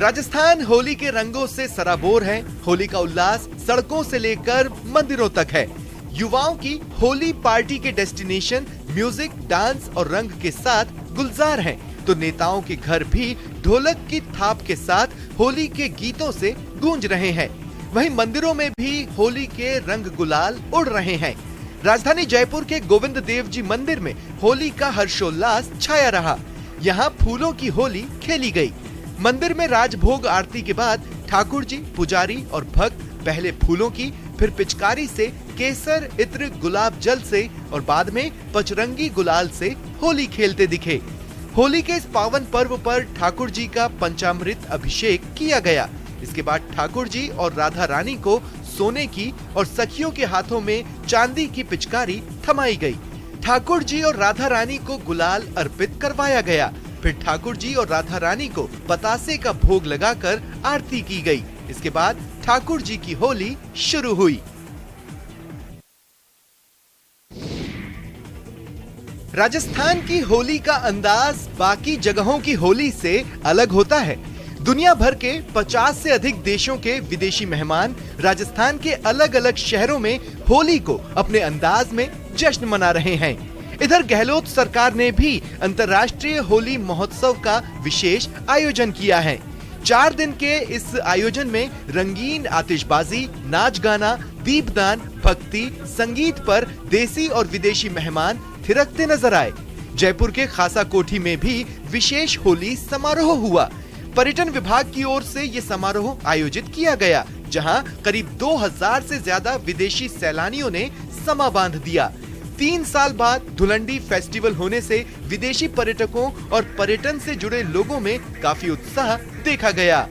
राजस्थान होली के रंगों से सराबोर है। होली का उल्लास सड़कों से लेकर मंदिरों तक है। युवाओं की होली पार्टी के डेस्टिनेशन म्यूजिक, डांस और रंग के साथ गुलजार हैं, तो नेताओं के घर भी ढोलक की थाप के साथ होली के गीतों से गूंज रहे हैं। वहीं मंदिरों में भी होली के रंग गुलाल उड़ रहे हैं। राजधानी जयपुर के गोविंद देव जी मंदिर में होली का हर्षोल्लास छाया रहा। यहाँ फूलों की होली खेली गई। मंदिर में राजभोग आरती के बाद ठाकुर जी, पुजारी और भक्त पहले फूलों की, फिर पिचकारी से, केसर, इत्र, गुलाब जल से और बाद में पचरंगी गुलाल से होली खेलते दिखे। होली के इस पावन पर्व पर ठाकुर जी का पंचामृत अभिषेक किया गया। इसके बाद ठाकुर जी और राधा रानी को सोने की और सखियों के हाथों में चांदी की पिचकारी थमाई गई। ठाकुर जी और राधा रानी को गुलाल अर्पित करवाया गया। फिर ठाकुर जी और राधा रानी को बतासे का भोग लगाकर आरती की गई। इसके बाद ठाकुर जी की होली शुरू हुई। राजस्थान की होली का अंदाज बाकी जगहों की होली से अलग होता है। दुनिया भर के 50 से अधिक देशों के विदेशी मेहमान राजस्थान के अलग अलग शहरों में होली को अपने अंदाज में जश्न मना रहे हैं। इधर गहलोत सरकार ने भी अंतर्राष्ट्रीय होली महोत्सव का विशेष आयोजन किया है। 4 दिन के इस आयोजन में रंगीन आतिशबाजी, नाच गाना, दीपदान, भक्ति, संगीत पर देसी और विदेशी मेहमान थिरकते नजर आए। जयपुर के खासा कोठी में भी विशेष होली समारोह हुआ। पर्यटन विभाग की ओर से ये समारोह आयोजित किया गया, जहां करीब 2000 से ज्यादा विदेशी सैलानियों ने समा बांध दिया। 3 साल बाद धुलंडी फेस्टिवल होने से विदेशी पर्यटकों और पर्यटन से जुड़े लोगों में काफी उत्साह देखा गया।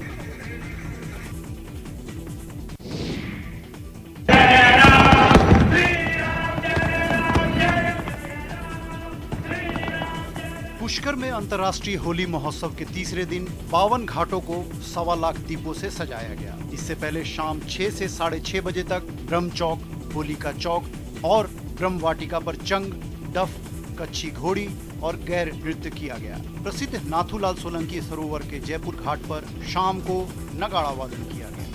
पुष्कर में अंतर्राष्ट्रीय होली महोत्सव के तीसरे दिन 52 घाटों को 1.25 लाख दीपों से सजाया गया। इससे पहले शाम 6 से 6:30 बजे तक ब्रह्म चौक, होलिका चौक और ब्रह्म वाटिका पर चंग, डफ, कच्छी घोड़ी और गैर नृत्य किया गया। प्रसिद्ध नाथूलाल सोलंकी सरोवर के जयपुर घाट पर शाम को नगाड़ा वादन किया गया।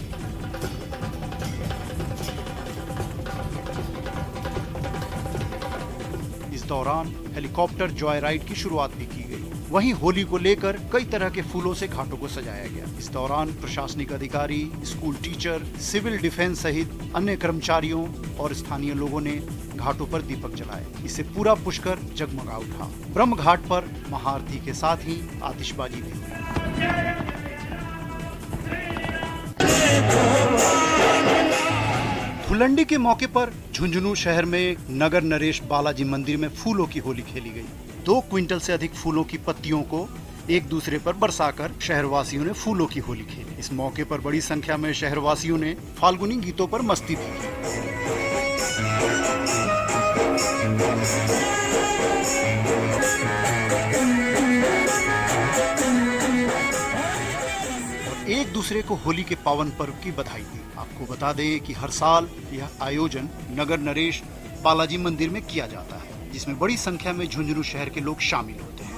इस दौरान हेलीकॉप्टर जॉय राइड की शुरुआत भी की गई। वहीं होली को लेकर कई तरह के फूलों से घाटों को सजाया गया। इस दौरान प्रशासनिक अधिकारी, स्कूल टीचर, सिविल डिफेंस सहित अन्य कर्मचारियों और स्थानीय लोगों ने घाटों पर दीपक जलाए। इससे पूरा पुष्कर जगमगा उठा। ब्रह्म घाट पर महाआरती के साथ ही आतिशबाजी भी हुई। धुलंडी के मौके पर झुंझुनू शहर में नगर नरेश बालाजी मंदिर में फूलों की होली खेली गई। 2 क्विंटल से अधिक फूलों की पत्तियों को एक दूसरे पर बरसाकर शहरवासियों ने फूलों की होली खेली। इस मौके पर बड़ी संख्या में शहरवासियों ने फाल्गुनी गीतों पर मस्ती भी की। एक दूसरे को होली के पावन पर्व की बधाई दी। आपको बता दें कि हर साल यह आयोजन नगर नरेश बालाजी मंदिर में किया जाता है, जिसमें बड़ी संख्या में झुंझुनू शहर के लोग शामिल होते हैं।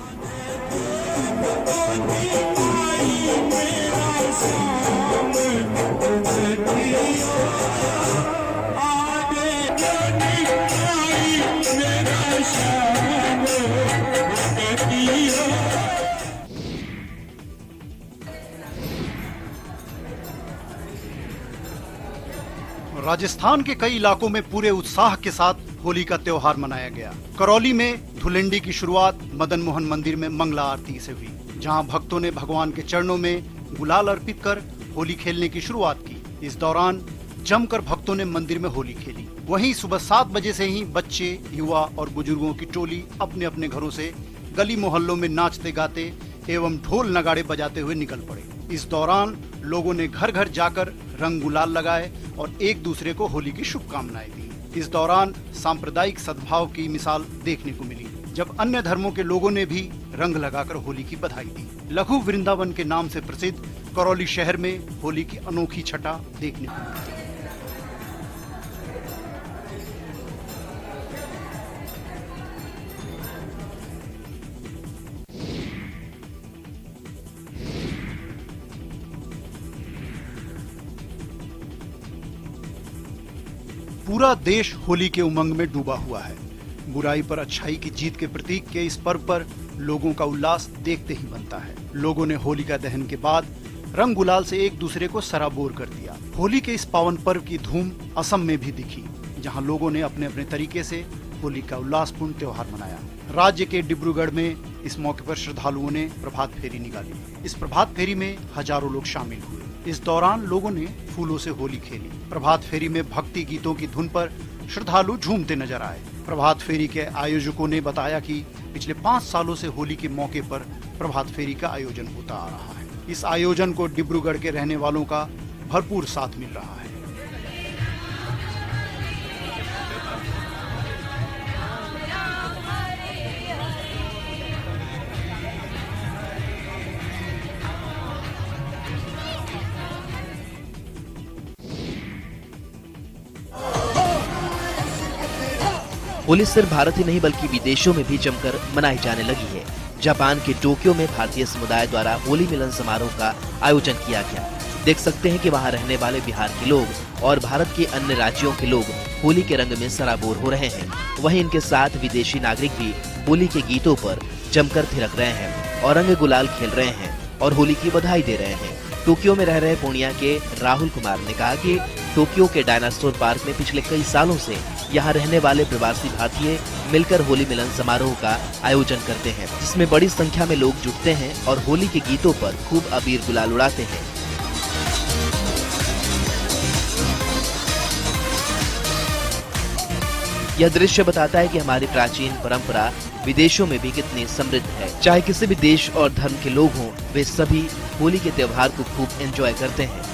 राजस्थान के कई इलाकों में पूरे उत्साह के साथ होली का त्योहार मनाया गया। करौली में धुलंडी की शुरुआत मदन मोहन मंदिर में मंगला आरती से हुई, जहां भक्तों ने भगवान के चरणों में गुलाल अर्पित कर होली खेलने की शुरुआत की। इस दौरान जमकर भक्तों ने मंदिर में होली खेली। वहीं सुबह 7 बजे से ही बच्चे, युवा और बुजुर्गों की टोली अपने अपने घरों से गली मोहल्लों में नाचते गाते एवं ढोल नगाड़े बजाते हुए निकल पड़े। इस दौरान लोगों ने घर घर जाकर रंग गुलाल लगाए और एक दूसरे को होली की शुभकामनाएं दी। इस दौरान सांप्रदायिक सद्भाव की मिसाल देखने को मिली, जब अन्य धर्मों के लोगों ने भी रंग लगाकर होली की बधाई दी। लघु वृंदावन के नाम से प्रसिद्ध करौली शहर में होली की अनोखी छटा देखने को मिली। पूरा देश होली के उमंग में डूबा हुआ है। बुराई पर अच्छाई की जीत के प्रतीक के इस पर्व पर लोगों का उल्लास देखते ही बनता है। लोगों ने होलिका दहन के बाद रंग गुलाल से एक दूसरे को सराबोर कर दिया। होली के इस पावन पर्व की धूम असम में भी दिखी, जहां लोगों ने अपने अपने तरीके से होली का उल्लासपूर्ण त्योहार मनाया। राज्य के डिब्रूगढ़ में इस मौके पर श्रद्धालुओं ने प्रभात फेरी निकाली। इस प्रभात फेरी में हजारों लोग शामिल हुए। इस दौरान लोगों ने फूलों से होली खेली। प्रभात फेरी में भक्ति गीतों की धुन पर श्रद्धालु झूमते नजर आए। प्रभात फेरी के आयोजकों ने बताया कि पिछले 5 सालों से होली के मौके पर प्रभात फेरी का आयोजन होता आ रहा है। इस आयोजन को डिब्रूगढ़ के रहने वालों का भरपूर साथ मिल रहा है। होली सिर्फ भारत ही नहीं बल्कि विदेशों में भी जमकर मनाई जाने लगी है। जापान के टोक्यो में भारतीय समुदाय द्वारा होली मिलन समारोह का आयोजन किया गया। देख सकते हैं कि वहां रहने वाले बिहार के लोग और भारत के अन्य राज्यों के लोग होली के रंग में सराबोर हो रहे हैं। वहीं इनके साथ विदेशी नागरिक भी होली के गीतों पर जमकर थिरक रहे हैं और रंग गुलाल खेल रहे हैं और होली की बधाई दे रहे हैं। टोक्यो में रह रहे पूर्णिया के राहुल कुमार ने कहा कि टोक्यो के डायनासोर पार्क में पिछले कई सालों से यहाँ रहने वाले प्रवासी भारतीय मिलकर होली मिलन समारोह का आयोजन करते हैं, जिसमें बड़ी संख्या में लोग जुटते हैं और होली के गीतों पर खूब अबीर गुलाल उड़ाते हैं। यह दृश्य बताता है कि हमारी प्राचीन परंपरा विदेशों में भी कितनी समृद्ध है। चाहे किसी भी देश और धर्म के लोग हों, वे सभी होली के त्योहार को खूब एंजॉय करते हैं।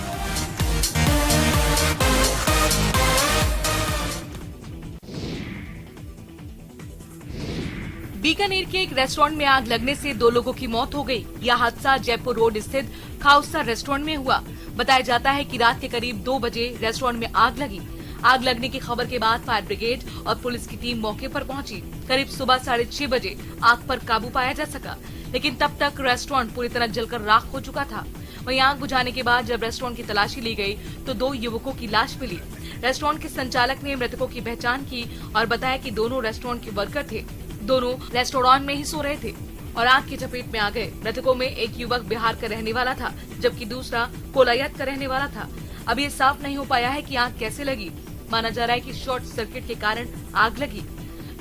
बीकानेर के एक रेस्टोरेंट में आग लगने से 2 लोगों की मौत हो गई। यह हादसा जयपुर रोड स्थित खाउसा रेस्टोरेंट में हुआ। बताया जाता है कि रात के करीब 2 बजे रेस्टोरेंट में आग लगी। आग लगने की खबर के बाद फायर ब्रिगेड और पुलिस की टीम मौके पर पहुंची। करीब सुबह 6:30 बजे आग पर काबू पाया जा सका, लेकिन तब तक रेस्टोरेंट पूरी तरह जलकर राख हो चुका था। वहीं आग बुझाने के बाद जब रेस्टोरेंट की तलाशी ली गई तो 2 युवकों की लाश मिली। रेस्टोरेंट के संचालक ने मृतकों की पहचान की और बताया कि दोनों रेस्टोरेंट के वर्कर थे। दोनों रेस्टोरेंट में ही सो रहे थे और आग की चपेट में आ गए। मृतकों में एक युवक बिहार का रहने वाला था, जबकि दूसरा कोलायत का रहने वाला था। अब ये साफ नहीं हो पाया है कि आग कैसे लगी। माना जा रहा है कि शॉर्ट सर्किट के कारण आग लगी।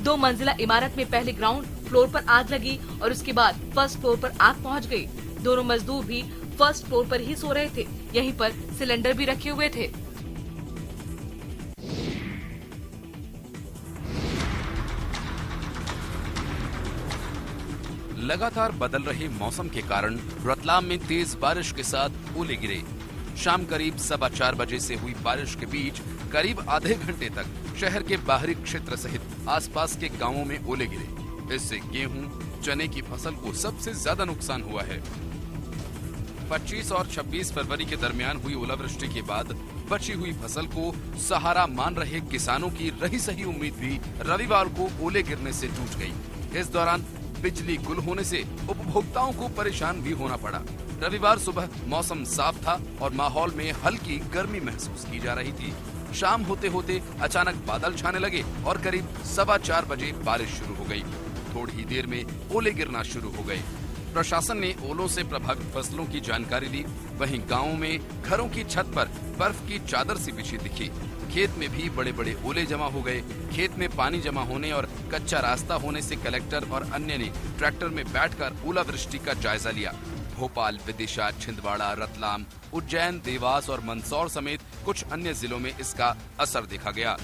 2 मंजिला इमारत में पहले ग्राउंड फ्लोर पर आग लगी और उसके बाद फर्स्ट फ्लोर पर आग पहुंच गई। दोनों मजदूर भी फर्स्ट फ्लोर पर ही सो रहे थे। यहीं पर सिलेंडर भी रखे हुए थे। लगातार बदल रहे मौसम के कारण रतलाम में तेज बारिश के साथ ओले गिरे। शाम करीब 4:15 बजे से हुई बारिश के बीच करीब आधे घंटे तक शहर के बाहरी क्षेत्र सहित आसपास के गांवों में ओले गिरे। इससे गेहूं, चने की फसल को सबसे ज्यादा नुकसान हुआ है। 25 और 26 फरवरी के दरमियान हुई ओलावृष्टि के बाद बची हुई फसल को सहारा मान रहे किसानों की रही सही उम्मीद भी रविवार को ओले गिरने से टूट गई। इस दौरान बिजली गुल होने से उपभोक्ताओं को परेशान भी होना पड़ा। रविवार सुबह मौसम साफ था और माहौल में हल्की गर्मी महसूस की जा रही थी। शाम होते होते अचानक बादल छाने लगे और करीब 4:15 बजे बारिश शुरू हो गई। थोड़ी ही देर में ओले गिरना शुरू हो गए। प्रशासन ने ओलों से प्रभावित फसलों की जानकारी ली। वहीं गांवों में घरों की छत पर बर्फ की चादर सी बिछी दिखी। खेत में भी बड़े बड़े ओले जमा हो गए। खेत में पानी जमा होने और कच्चा रास्ता होने से कलेक्टर और अन्य ने ट्रैक्टर में बैठकर ओलावृष्टि का जायजा लिया। भोपाल, विदिशा, छिंदवाड़ा, रतलाम, उज्जैन, देवास और मंदसौर समेत कुछ अन्य जिलों में इसका असर देखा गया।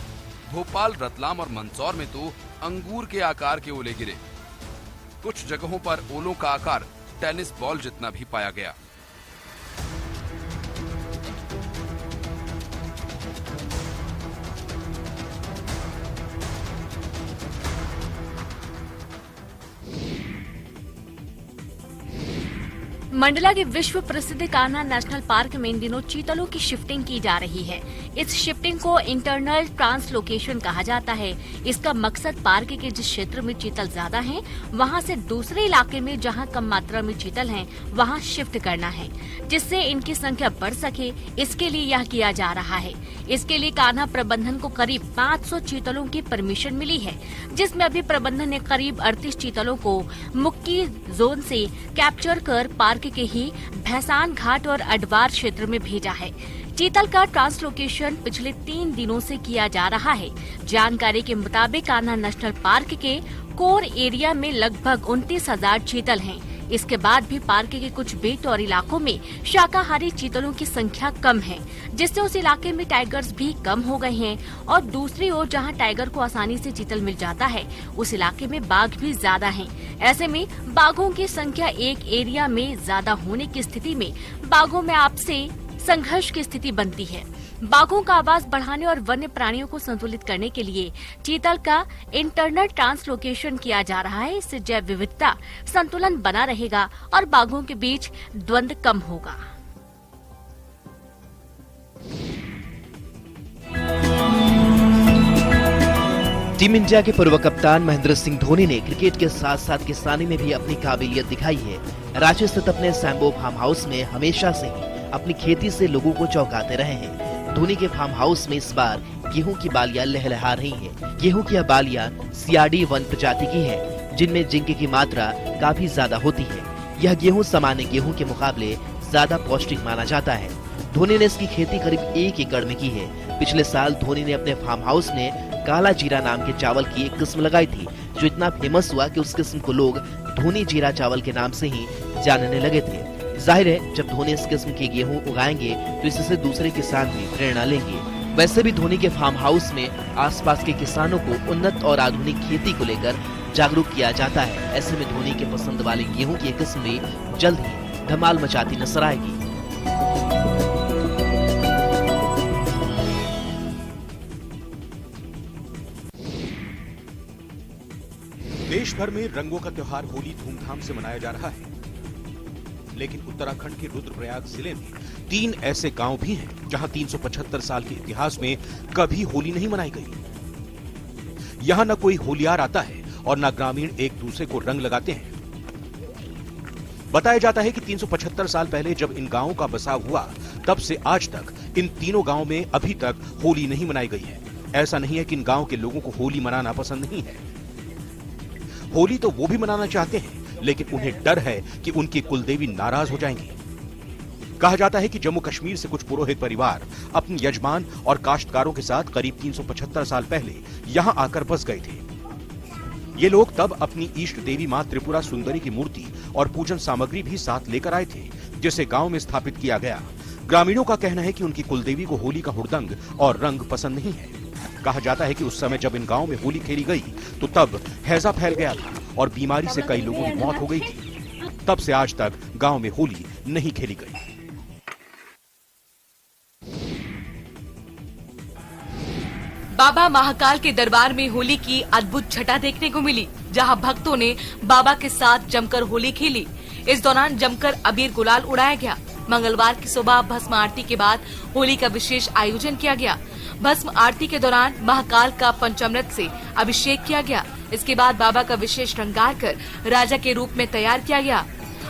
भोपाल, रतलाम और मंदसौर में तो अंगूर के आकार के ओले गिरे। कुछ जगहों पर ओलों का आकार टेनिस बॉल जितना भी पाया गया। मंडला के विश्व प्रसिद्ध कान्हा नेशनल पार्क में इन दिनों चीतलों की शिफ्टिंग की जा रही है। इस शिफ्टिंग को इंटरनल ट्रांसलोकेशन कहा जाता है। इसका मकसद पार्क के जिस क्षेत्र में चीतल ज्यादा हैं, वहां से दूसरे इलाके में जहां कम मात्रा में चीतल हैं, वहां शिफ्ट करना है, जिससे इनकी संख्या बढ़ सके। इसके लिए यह किया जा रहा है। इसके लिए कान्हा प्रबंधन को करीब 500 चीतलों की परमिशन मिली है, जिसमें अभी प्रबंधन ने करीब 38 चीतलों को मुक्की जोन से कैप्चर कर पार्क के ही भैसान घाट और अडवार क्षेत्र में भेजा है। चीतल का ट्रांसलोकेशन पिछले 3 दिनों से किया जा रहा है। जानकारी के मुताबिक कान्हा नेशनल पार्क के कोर एरिया में लगभग 29,000 चीतल हैं। इसके बाद भी पार्क के कुछ बेट और इलाकों में शाकाहारी चीतलों की संख्या कम है, जिससे उस इलाके में टाइगर्स भी कम हो गए हैं। और दूसरी ओर जहां टाइगर को आसानी से चीतल मिल जाता है, उस इलाके में बाघ भी ज्यादा हैं। ऐसे में बाघों की संख्या एक एरिया में ज्यादा होने की स्थिति में बाघों में आपसी संघर्ष की स्थिति बनती है। बाघों का आवास बढ़ाने और वन्य प्राणियों को संतुलित करने के लिए चीतल का इंटरनल ट्रांसलोकेशन किया जा रहा है। इससे जैव विविधता संतुलन बना रहेगा और बाघों के बीच द्वंद्व कम होगा। टीम इंडिया के पूर्व कप्तान महेंद्र सिंह धोनी ने क्रिकेट के साथ साथ किसानी में भी अपनी काबिलियत दिखाई है। रांची स्थित अपने सैम्बो फार्म हाउस में हमेशा से ही अपनी खेती से लोगों को चौंकाते रहे हैं। धोनी के फार्म हाउस में इस बार गेहूं की बालियां लहलहा रही हैं। गेहूं की बालियां CRD 1 प्रजाति की है, जिनमें जिंक की मात्रा काफी ज्यादा होती है। यह गेहूं सामान्य गेहूं के मुकाबले ज्यादा पौष्टिक माना जाता है। धोनी ने इसकी खेती करीब 1 एकड़ में की है। पिछले साल धोनी ने अपने फार्म हाउस में काला जीरा नाम के चावल की एक किस्म लगाई थी, जो इतना फेमस हुआ कि उस किस्म को लोग धोनी जीरा चावल के नाम से ही जानने लगे थे। जाहिर है, जब धोनी इस किस्म के गेहूं उगाएंगे तो इससे दूसरे किसान भी प्रेरणा लेंगे। वैसे भी धोनी के फार्म हाउस में आसपास के किसानों को उन्नत और आधुनिक खेती को लेकर जागरूक किया जाता है। ऐसे में धोनी के पसंद वाली गेहूं की किस्म भी जल्द ही धमाल मचाती नजर आएगी। देश भर में रंगों का त्योहार होली धूमधाम से मनाया जा रहा है, लेकिन उत्तराखंड के रुद्रप्रयाग जिले में 3 ऐसे गांव भी हैं जहां 375 साल के इतिहास में कभी होली नहीं मनाई गई। यहां न कोई होलियार आता है और न ग्रामीण एक दूसरे को रंग लगाते हैं। बताया जाता है कि 375 साल पहले जब इन गांवों का बसाव हुआ, तब से आज तक इन तीनों गांवों में अभी तक होली नहीं मनाई गई है। ऐसा नहीं है कि इन गांव के लोगों को होली मनाना पसंद नहीं है। होली तो वो भी मनाना चाहते हैं, लेकिन उन्हें डर है कि उनकी कुलदेवी नाराज हो जाएंगी। कहा जाता है कि जम्मू कश्मीर से कुछ पुरोहित परिवार अपने यजमान और काश्तकारों के साथ करीब 375 साल पहले यहां आकर बस गए थे। ये लोग तब अपनी इष्ट देवी मां त्रिपुरा सुंदरी की मूर्ति और पूजन सामग्री भी साथ लेकर आए थे, जिसे गांव में स्थापित किया गया। ग्रामीणों का कहना है कि उनकी कुलदेवी को होली का हुड़दंग और रंग पसंद नहीं है। कहा जाता है कि उस समय जब इन गांव में होली खेली गई तो तब हैजा फैल गया था और बीमारी से कई लोगों की मौत हो गई थी। तब से आज तक गांव में होली नहीं खेली गई। बाबा महाकाल के दरबार में होली की अद्भुत छटा देखने को मिली, जहां भक्तों ने बाबा के साथ जमकर होली खेली। इस दौरान जमकर अबीर गुलाल उड़ाया गया। मंगलवार की सुबह भस्म आरती के बाद होली का विशेष आयोजन किया गया। भस्म आरती के दौरान महाकाल का पंचामृत से अभिषेक किया गया। इसके बाद बाबा का विशेष श्रृंगार कर राजा के रूप में तैयार किया गया।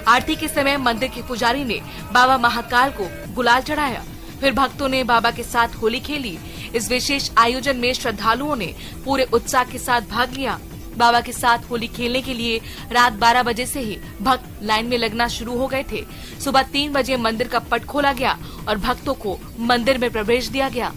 आरती के समय मंदिर के पुजारी ने बाबा महाकाल को गुलाल चढ़ाया। फिर भक्तों ने बाबा के साथ होली खेली। इस विशेष आयोजन में श्रद्धालुओं ने पूरे उत्साह के साथ भाग लिया। बाबा के साथ होली खेलने के लिए रात 12 बजे से ही भक्त लाइन में लगना शुरू हो गए थे। सुबह 3 बजे मंदिर का पट खोला गया और भक्तों को मंदिर में प्रवेश दिया गया।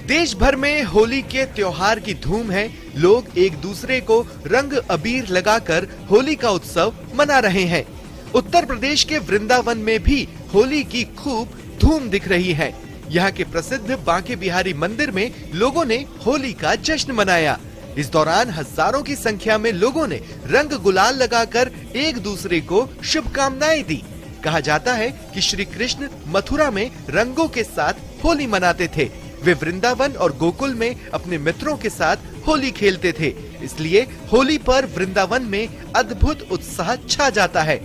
देश भर में होली के त्योहार की धूम है। लोग एक दूसरे को रंग अबीर लगाकर होली का उत्सव मना रहे हैं। उत्तर प्रदेश के वृंदावन में भी होली की खूब धूम दिख रही है। यहाँ के प्रसिद्ध बांके बिहारी मंदिर में लोगों ने होली का जश्न मनाया। इस दौरान हजारों की संख्या में लोगों ने रंग गुलाल लगाकर एक दूसरे को शुभकामनाएं दी। कहा जाता है कि श्री कृष्ण मथुरा में रंगों के साथ होली मनाते थे। वे वृंदावन और गोकुल में अपने मित्रों के साथ होली खेलते थे। इसलिए होली पर वृंदावन में अद्भुत उत्साह छा जाता है।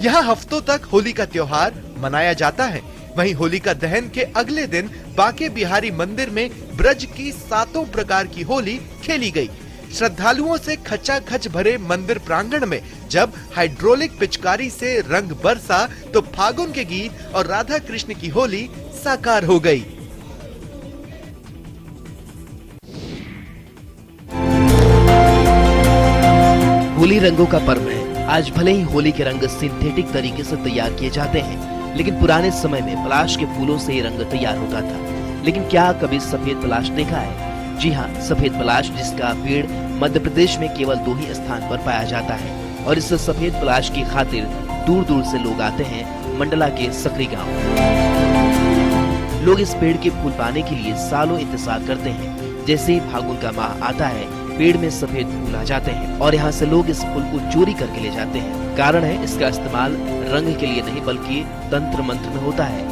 यहाँ हफ्तों तक होली का त्योहार मनाया जाता है। वहीं होलिका दहन के अगले दिन बांके बिहारी मंदिर में ब्रज की 7 प्रकार की होली खेली गई। श्रद्धालुओं से खचाखच भरे मंदिर प्रांगण में जब हाइड्रोलिक पिचकारी से रंग बरसा तो फागुन के गीत और राधा कृष्ण की होली साकार हो गई। होली रंगों का पर्व है। आज भले ही होली के रंग सिंथेटिक तरीके से तैयार किए जाते हैं, लेकिन पुराने समय में पलाश के फूलों से ये रंग तैयार होता था। लेकिन क्या कभी सफेद पलाश देखा है? जी हाँ, सफेद पलाश, जिसका पेड़ मध्य प्रदेश में केवल 2 ही स्थान पर पाया जाता है और इस सफेद पलाश की खातिर दूर दूर से लोग आते हैं मंडला के सकरी गांव। लोग इस पेड़ के फूल पाने के लिए सालों इंतजार करते हैं। जैसे ही फागुन का माह आता है, पेड़ में सफेद फूल आ जाते हैं और यहाँ से लोग इस फूल को चोरी करके ले जाते हैं। कारण है, इसका इस्तेमाल रंग के लिए नहीं बल्कि तंत्र मंत्र में होता है।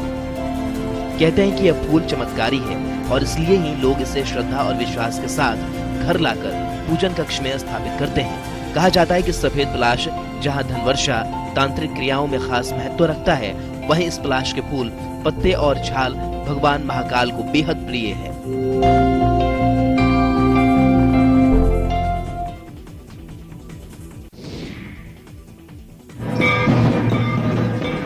कहते हैं कि यह फूल चमत्कारी है और इसलिए ही लोग इसे श्रद्धा और विश्वास के साथ घर लाकर पूजन कक्ष में स्थापित करते हैं। कहा जाता है कि सफेद पलाश जहाँ धनवर्षा तांत्रिक क्रियाओं में खास महत्व रखता है, वहीं इस पलाश के फूल, पत्ते और छाल भगवान महाकाल को बेहद प्रिय है।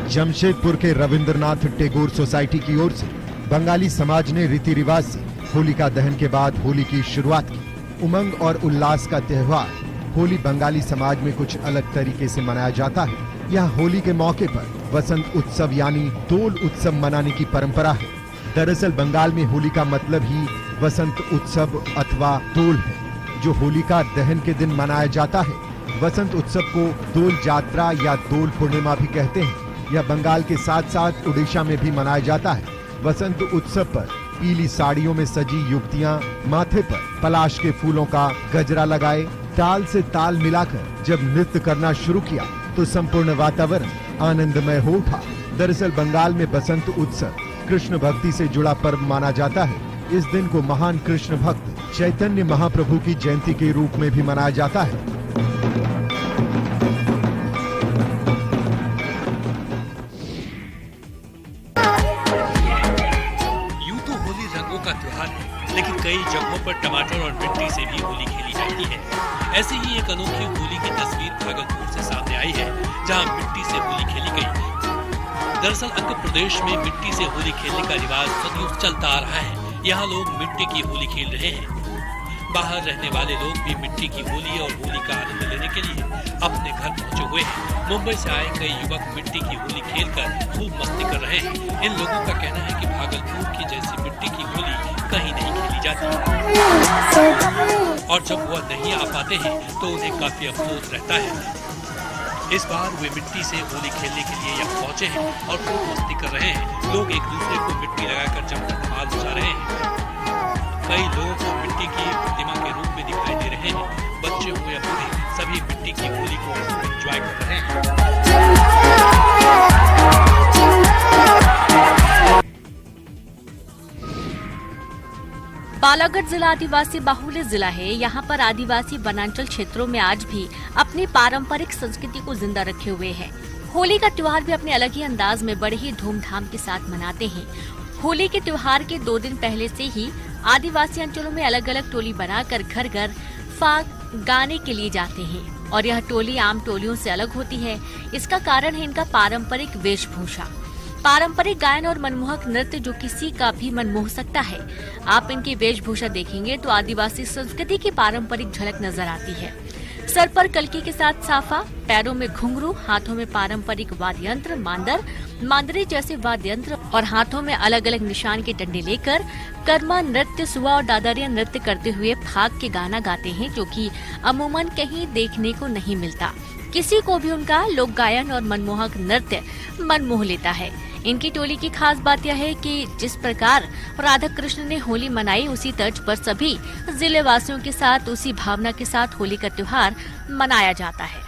जमशेदपुर के रविंद्रनाथ टैगोर सोसाइटी की ओर से बंगाली समाज ने रीति रिवाज से होलिका दहन के बाद होली की शुरुआत की। उमंग और उल्लास का त्योहार होली बंगाली समाज में कुछ अलग तरीके से मनाया जाता है। यहाँ होली के मौके पर वसंत उत्सव यानी दोल उत्सव मनाने की परंपरा है। दरअसल बंगाल में होली का मतलब ही वसंत उत्सव अथवा दोल है, जो होलिका दहन के दिन मनाया जाता है। वसंत उत्सव को दोल जात्रा या दोल पूर्णिमा भी कहते हैं। यह बंगाल के साथ साथ उड़ीसा में भी मनाया जाता है। वसंत उत्सव पर पीली साड़ियों में सजी युवतियां माथे पर पलाश के फूलों का गजरा लगाए ताल से ताल मिलाकर जब नृत्य करना शुरू किया तो संपूर्ण वातावरण आनंदमय हो उठा। दरअसल बंगाल में बसंत उत्सव कृष्ण भक्ति से जुड़ा पर्व माना जाता है। इस दिन को महान कृष्ण भक्त चैतन्य महाप्रभु की जयंती के रूप में भी मनाया जाता है। लेकिन कई जगहों पर टमाटर और मिट्टी से भी होली खेली जाती है। ऐसी ही एक अनोखी होली की तस्वीर भागलपुर से सामने आई है, जहां मिट्टी से होली खेली गई। दरअसल आंध्र प्रदेश में मिट्टी से होली खेलने का रिवाज सदियों चलता आ रहा है। यहाँ लोग मिट्टी की होली खेल रहे हैं। बाहर रहने वाले लोग भी मिट्टी की होली और होली का आनंद लेने के लिए अपने घर पहुँचे हुए हैं। मुंबई से आए कई युवक मिट्टी की होली खेलकर खूब मस्ती कर रहे हैं। इन लोगों का कहना है कि भागलपुर की जैसी मिट्टी की होली कहीं नहीं खेली जाती और जब वह नहीं आ पाते हैं तो उन्हें काफी अफसोस रहता है। इस बार वे मिट्टी से होली खेलने के लिए यहाँ पहुँचे हैं और खूब मस्ती कर रहे हैं। लोग एक दूसरे को मिट्टी लगाकर जमकर धमाल मचा रहे हैं। कई लोगों को मिट्टी की प्रतिमा के रूप में दिखाई दे रहे हैं। बच्चे हो या बूढ़े, सभी मिट्टी की होली को एंजॉय कर रहे हैं। बालाघाट जिला आदिवासी बाहुल्य जिला है। यहाँ पर आदिवासी वनांचल क्षेत्रों में आज भी अपनी पारंपरिक संस्कृति को जिंदा रखे हुए हैं। होली का त्योहार भी अपने अलग ही अंदाज में बड़े ही धूमधाम के साथ मनाते हैं। होली के त्योहार के 2 दिन पहले से ही आदिवासी अंचलों में अलग अलग टोली बनाकर घर घर फाग गाने के लिए जाते हैं और यह टोली आम टोलियों से अलग होती है। इसका कारण है इनका पारंपरिक वेशभूषा, पारंपरिक गायन और मनमोहक नृत्य जो किसी का भी मन मोह सकता है। आप इनकी वेशभूषा देखेंगे तो आदिवासी संस्कृति की पारंपरिक झलक नजर आती है। सर पर कलकी के साथ साफा, पैरों में घुंघरू, हाथों में पारंपरिक वाद्य यंत्र, मांदर, मांदरी जैसे वाद्य यंत्र और हाथों में अलग अलग निशान के डंडे लेकर कर्मा नृत्य, सुआ और दादरिया नृत्य करते हुए फाग के गाना गाते हैं, जो कि अमूमन कहीं देखने को नहीं मिलता। किसी को भी उनका लोक गायन और मनमोहक नृत्य मन मोह लेता है। इनकी टोली की खास बात यह है कि जिस प्रकार राधा कृष्ण ने होली मनाई, उसी तर्ज पर सभी जिले वासियों के साथ उसी भावना के साथ होली का त्योहार मनाया जाता है।